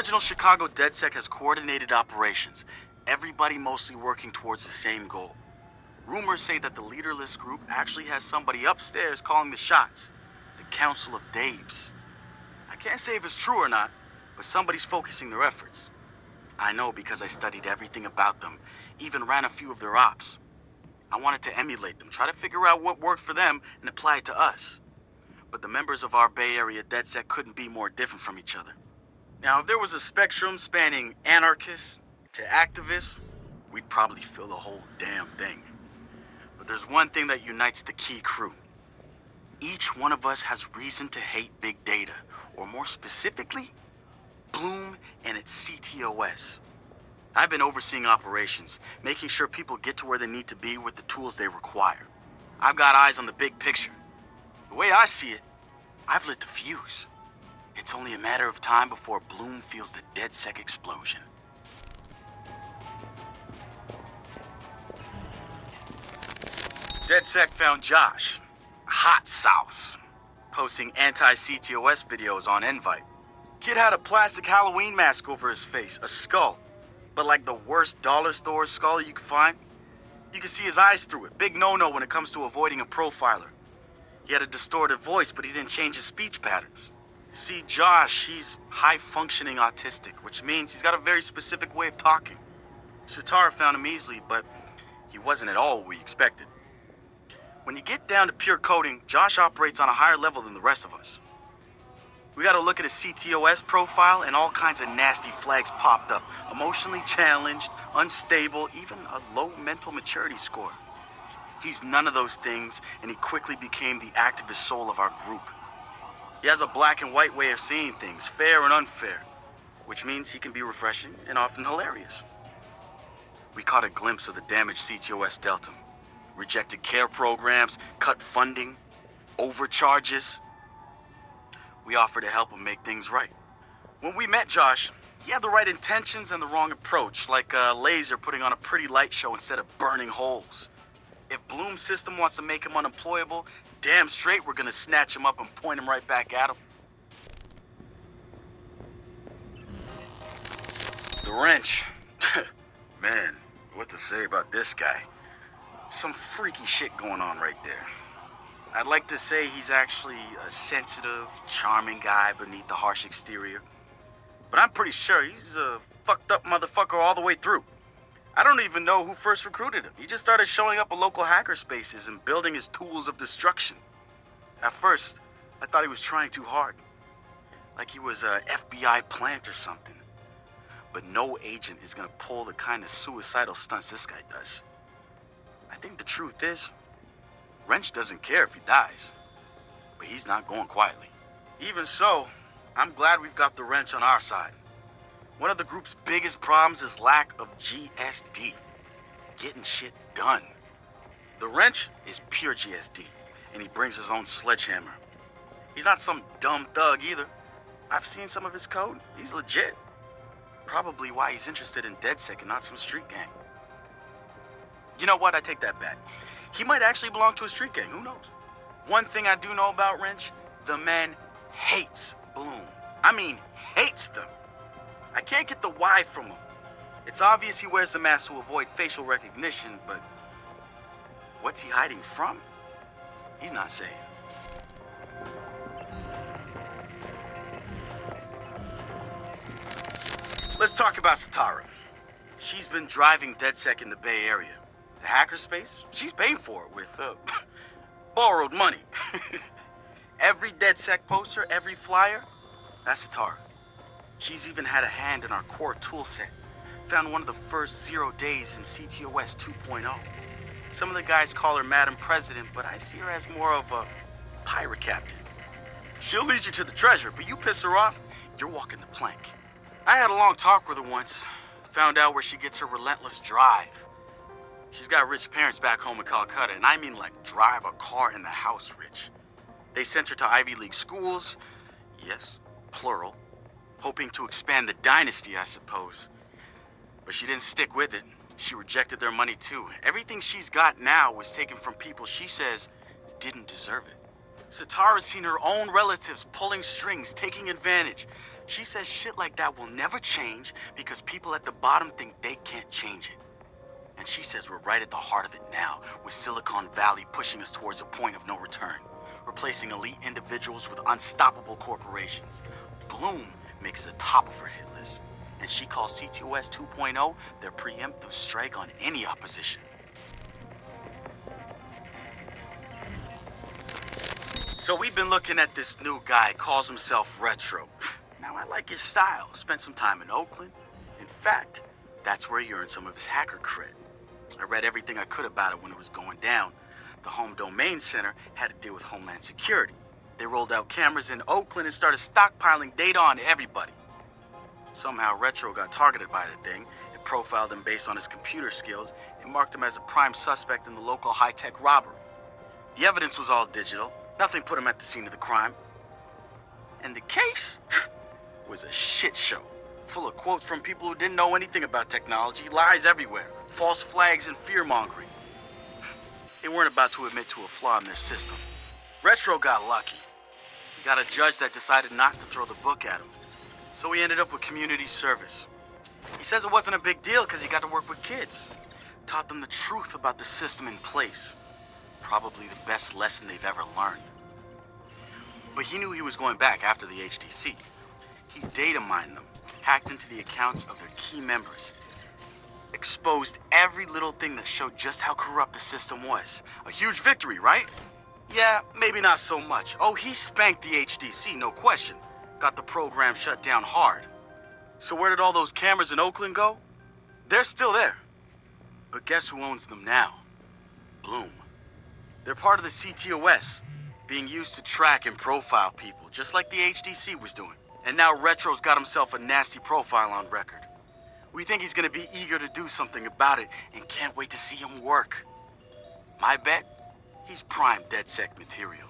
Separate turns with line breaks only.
original Chicago DedSec has coordinated operations, everybody mostly working towards the same goal. Rumors say that the leaderless group actually has somebody upstairs calling the shots, the Council of Daves. I can't say if it's true or not, but somebody's focusing their efforts. I know because I studied everything about them, even ran a few of their ops. I wanted to emulate them, try to figure out what worked for them and apply it to us. But the members of our Bay Area DedSec couldn't be more different from each other. Now, if there was a spectrum spanning anarchists to activists, we'd probably fill the whole damn thing. But there's one thing that unites the key crew. Each one of us has reason to hate big data, or more specifically, Bloom and its CTOS. I've been overseeing operations, making sure people get to where they need to be with the tools they require. I've got eyes on the big picture. The way I see it, I've lit the fuse. It's only a matter of time before Bloom feels the DedSec explosion. DedSec found Josh, hot sauce, posting anti-CTOS videos on Invite. Kid had a plastic Halloween mask over his face, a skull, but like the worst dollar store skull you could find. You could see his eyes through it. Big no-no when it comes to avoiding a profiler. He had a distorted voice, but he didn't change his speech patterns. See, Josh, he's high-functioning autistic, which means he's got a very specific way of talking. Satara found him easily, but he wasn't at all what we expected. When you get down to pure coding, Josh operates on a higher level than the rest of us. We gotta look at his CTOS profile, and all kinds of nasty flags popped up. Emotionally challenged, unstable, even a low mental maturity score. He's none of those things, and he quickly became the activist soul of our group. He has a black and white way of seeing things, fair and unfair, which means he can be refreshing and often hilarious. We caught a glimpse of the damage CTOS dealt him. Rejected care programs, cut funding, overcharges. We offered to help him make things right. When we met Josh, he had the right intentions and the wrong approach, like a laser putting on a pretty light show instead of burning holes. If Bloom's system wants to make him unemployable, damn straight we're gonna snatch him up and point him right back at him. The wrench. Man, what to say about this guy? Some freaky shit going on right there. I'd like to say he's actually a sensitive, charming guy beneath the harsh exterior. But I'm pretty sure he's a fucked up motherfucker all the way through. I don't even know who first recruited him. He just started showing up at local hacker spaces and building his tools of destruction. At first, I thought he was trying too hard. Like he was a FBI plant or something. But no agent is gonna pull the kind of suicidal stunts this guy does. I think the truth is, Wrench doesn't care if he dies, but he's not going quietly. Even so, I'm glad we've got the Wrench on our side. One of the group's biggest problems is lack of GSD, getting shit done. The Wrench is pure GSD, and he brings his own sledgehammer. He's not some dumb thug either. I've seen some of his code. He's legit. Probably why he's interested in DedSec and not some street gang. You know what? I take that back. He might actually belong to a street gang. Who knows? One thing I do know about Wrench, the man hates Bloom. I mean, hates them. I can't get the why from him. It's obvious he wears the mask to avoid facial recognition, but what's he hiding from? He's not saying. Let's talk about Satara. She's been driving DedSec in the Bay Area. The hackerspace, she's paying for it with borrowed money. Every DedSec poster, every flyer, that's Satara. She's even had a hand in our core toolset. Found one of the first 0 days in CTOS 2.0. Some of the guys call her Madam President, but I see her as more of a pirate captain. She'll lead you to the treasure, but you piss her off, you're walking the plank. I had a long talk with her once. Found out where she gets her relentless drive. She's got rich parents back home in Calcutta, and I mean like drive a car in the house rich. They sent her to Ivy League schools, yes, plural, hoping to expand the dynasty, I suppose. But she didn't stick with it. She rejected their money too. Everything she's got now was taken from people she says didn't deserve it. Satara's seen her own relatives pulling strings, taking advantage. She says shit like that will never change because people at the bottom think they can't change it. And she says we're right at the heart of it now, with Silicon Valley pushing us towards a point of no return, replacing elite individuals with unstoppable corporations. Bloom makes the top of her hit list, and she calls CTOS 2.0 their preemptive strike on any opposition. So we've been looking at this new guy, calls himself Retro. Now I like his style, spent some time in Oakland. In fact, that's where he earned some of his hacker cred. I read everything I could about it when it was going down. The Home Domain Center had to deal with Homeland Security. They rolled out cameras in Oakland and started stockpiling data on everybody. Somehow Retro got targeted by the thing. It profiled him based on his computer skills and marked him as a prime suspect in the local high-tech robbery. The evidence was all digital. Nothing put him at the scene of the crime. And the case was a shit show, full of quotes from people who didn't know anything about technology, lies everywhere, false flags and fear-mongering. They weren't about to admit to a flaw in their system. Retro got lucky. He got a judge that decided not to throw the book at him. So he ended up with community service. He says it wasn't a big deal because he got to work with kids. Taught them the truth about the system in place. Probably the best lesson they've ever learned. But he knew he was going back after the HDC. He data mined them, hacked into the accounts of their key members, exposed every little thing that showed just how corrupt the system was. A huge victory, right? Yeah, maybe not so much. Oh, he spanked the HDC, no question. Got the program shut down hard. So where did all those cameras in Oakland go? They're still there. But guess who owns them now? Bloom. They're part of the CTOS, being used to track and profile people, just like the HDC was doing. And now Retro's got himself a nasty profile on record. We think he's gonna be eager to do something about it and can't wait to see him work. My bet? He's prime DedSec material.